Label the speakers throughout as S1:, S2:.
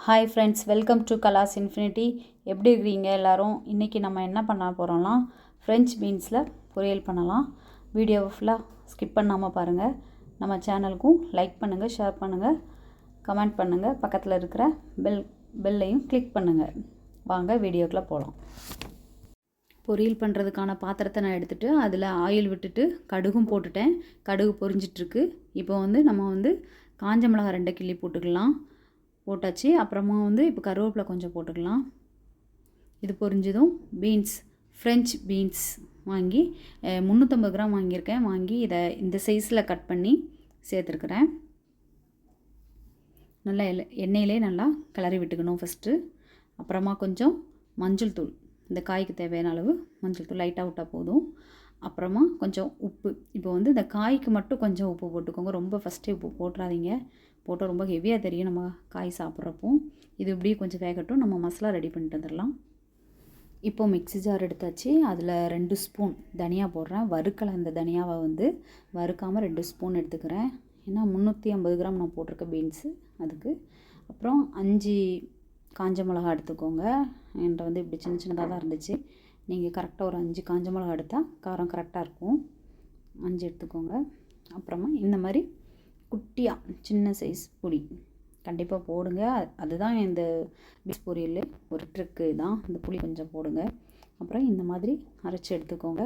S1: Hi friends, welcome to Kala's infinity. எப்படி இருக்கிறீங்க எல்லோரும்? இன்றைக்கி நம்ம என்ன பண்ண போகிறோம்னா ஃப்ரெஞ்ச் பீன்ஸில் பொரியல் பண்ணலாம். வீடியோவை ஃபுல்லாக ஸ்கிப் பண்ணாமல் பாருங்கள். நம்ம சேனலுக்கும் லைக் பண்ணுங்கள், ஷேர் பண்ணுங்கள், கமெண்ட் பண்ணுங்கள். பக்கத்தில் இருக்கிற பெல்லையும் கிளிக் பண்ணுங்கள். வாங்க வீடியோக்குள்ளே போகலாம். பொரியல் பண்ணுறதுக்கான பாத்திரத்தை நான் எடுத்துகிட்டு அதில் ஆயில் விட்டுட்டு கடுகும் போட்டுட்டேன். கடுகு பொரிஞ்சிட்ருக்கு. இப்போ நம்ம காஞ்ச மிளகாய் 2 கிள்ளி போட்டுக்கலாம். போட்டாச்சு. அப்புறமா இப்போ கருவேப்பிலை கொஞ்சம் போட்டுக்கலாம். இது பொரிஞ்சதும் பீன்ஸ், ஃப்ரெஞ்ச் பீன்ஸ் வாங்கி 350 கிராம் வாங்கியிருக்கேன். வாங்கி இதை இந்த சைஸில் கட் பண்ணி சேர்த்துருக்குறேன். நல்லா எண்ணெயிலே நல்லா கிளறி விட்டுக்கணும் ஃபஸ்ட்டு. அப்புறமா கொஞ்சம் மஞ்சள் தூள், இந்த காய்க்கு தேவையான அளவு மஞ்சள் தூள் லைட்டாக விட்டால் போதும். அப்புறமா கொஞ்சம் உப்பு. இப்போ இந்த காய்க்கு மட்டும் கொஞ்சம் உப்பு போட்டுக்கோங்க. ரொம்ப ஃபஸ்ட்டே உப்பு போட்டுறாதீங்க. போட்டால் ரொம்ப ஹெவியாக தெரியும் நம்ம காய் சாப்பிட்றப்போ. இது இப்படியே கொஞ்சம் வேகட்டும். நம்ம மசாலா ரெடி பண்ணிட்டு வந்துடலாம். இப்போது மிக்ஸி ஜார் எடுத்தாச்சு. அதில் 2 ஸ்பூன் தனியா போடுறேன். வறுக்கலை, அந்த தனியாவை வறுக்காமல் 2 ஸ்பூன் எடுத்துக்கிறேன். ஏன்னா 350 கிராம் நான் போட்டிருக்கேன் பீன்ஸு அதுக்கு. அப்புறம் 5 காஞ்ச மிளகா எடுத்துக்கோங்க. என்கிட்ட இப்படி சின்ன சின்னதாக தான் இருந்துச்சு. நீங்கள் கரெக்டாக ஒரு 5 காஞ்ச மிளகா எடுத்தால் காரம் கரெக்டாக இருக்கும். 5 எடுத்துக்கோங்க. அப்புறமா இந்த மாதிரி குட்டியாக சின்ன சைஸ் புளி கண்டிப்பாக போடுங்க. அதுதான் இந்த பீஸ் பொரியல் ஒரு ட்ரிக்கு தான். இந்த புளி கொஞ்சம் போடுங்க. அப்புறம் இந்த மாதிரி அரைச்சி எடுத்துக்கோங்க.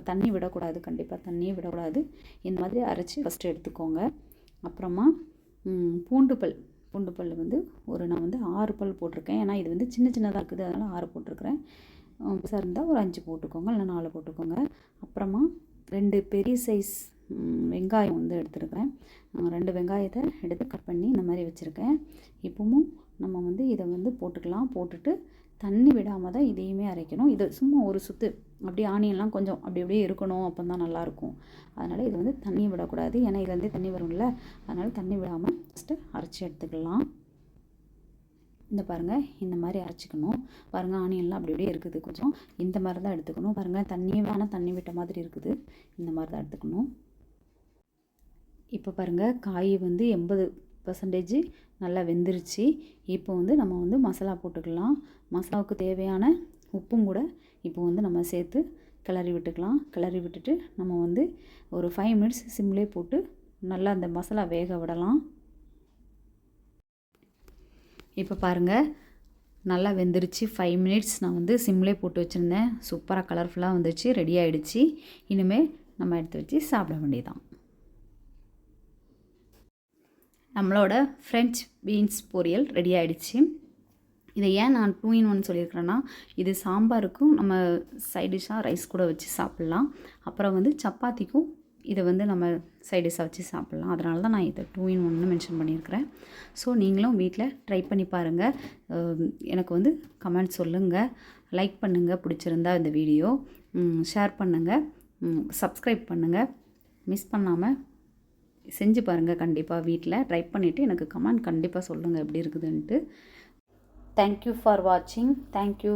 S1: தண்ணி விடக்கூடாது, கண்டிப்பாக தண்ணியே விடக்கூடாது. இந்த மாதிரி அரைச்சி ஃபஸ்ட்டு எடுத்துக்கோங்க. அப்புறமா பூண்டு பல் ஒரு நான் 6 பல் போட்டிருக்கேன். ஏன்னா இது சின்ன சின்னதாக இருக்குது, அதனால் 6 போட்டிருக்கிறேன். பெருசாக இருந்தால் ஒரு 5 போட்டுக்கோங்க, இல்லை 4 போட்டுக்கோங்க. அப்புறமா 2 பெரிய சைஸ் வெங்காயம் எடுத்துருக்கிறேன். 2 வெங்காயத்தை எடுத்து கட் பண்ணி இந்த மாதிரி வச்சுருக்கேன். இப்போவும் நம்ம இதை போட்டுக்கலாம். போட்டுட்டு தண்ணி விடாமல் தான் இதையுமே அரைக்கணும். இது சும்மா ஒரு சுற்று அப்படியே ஆனியன்லாம் கொஞ்சம் அப்படியே இருக்கணும், அப்போ தான் நல்லாயிருக்கும். அதனால் இது தண்ணி விடக்கூடாது. ஏன்னா இதுலேருந்தே தண்ணி வரும்ல, அதனால் தண்ணி விடாமல் ஃபஸ்ட்டு அரைச்சி எடுத்துக்கலாம். இந்த பாருங்கள், இந்த மாதிரி அரைச்சிக்கணும். பாருங்கள், ஆனியன்லாம் அப்படியே இருக்குது. கொஞ்சம் இந்த மாதிரி தான் எடுத்துக்கணும். பாருங்கள், தண்ணியே வேணால் தண்ணி விட்ட மாதிரி இருக்குது. இந்த மாதிரி தான் எடுத்துக்கணும். இப்போ பாருங்கள், காய் 80% நல்லா வெந்துருச்சு. இப்போ நம்ம மசாலா போட்டுக்கலாம். மசாலாவுக்கு தேவையான உப்பும் கூட இப்போ நம்ம சேர்த்து கிளறி விட்டுக்கலாம். கிளறி விட்டுட்டு நம்ம ஒரு 5 மினிட்ஸ் சிம்லே போட்டு நல்லா அந்த மசாலா வேக விடலாம். இப்போ பாருங்கள், நல்லா வெந்துருச்சு. 5 மினிட்ஸ் நான் சிம்லே போட்டு வச்சுருந்தேன். சூப்பராக கலர்ஃபுல்லாக வந்துச்சு, ரெடி ஆகிடுச்சு. இனிமேல் நம்ம எடுத்து வச்சு சாப்பிட வேண்டியதான். நம்மளோட ஃப்ரெஞ்ச் பீன்ஸ் பொரியல் ரெடி ஆகிடுச்சு. இதை ஏன் நான் 2 in 1 சொல்லியிருக்கிறேன்னா, இது சாம்பாருக்கும் நம்ம சைட் டிஷ்ஷாக ரைஸ் கூட வச்சு சாப்பிட்லாம். அப்புறம் சப்பாத்திக்கும் இதை நம்ம சைட் டிஷ்ஷாக வச்சு சாப்பிட்லாம். அதனால தான் நான் இதை 2 in 1 மென்ஷன் பண்ணியிருக்கிறேன். ஸோ நீங்களும் வீட்டில் ட்ரை பண்ணி பாருங்கள். எனக்கு கமெண்ட் சொல்லுங்கள், லைக் பண்ணுங்கள் பிடிச்சிருந்தா இந்த வீடியோ, ஷேர் பண்ணுங்கள், சப்ஸ்கிரைப் பண்ணுங்கள். மிஸ் பண்ணாமல் செஞ்சு பாருங்கள். கண்டிப்பாக வீட்டில் ட்ரை பண்ணிவிட்டு எனக்கு கமெண்ட் கண்டிப்பாக சொல்லுங்கள் எப்படி இருக்குதுன்ட்டு. தேங்க்யூ ஃபார் வாட்சிங். தேங்க்யூ.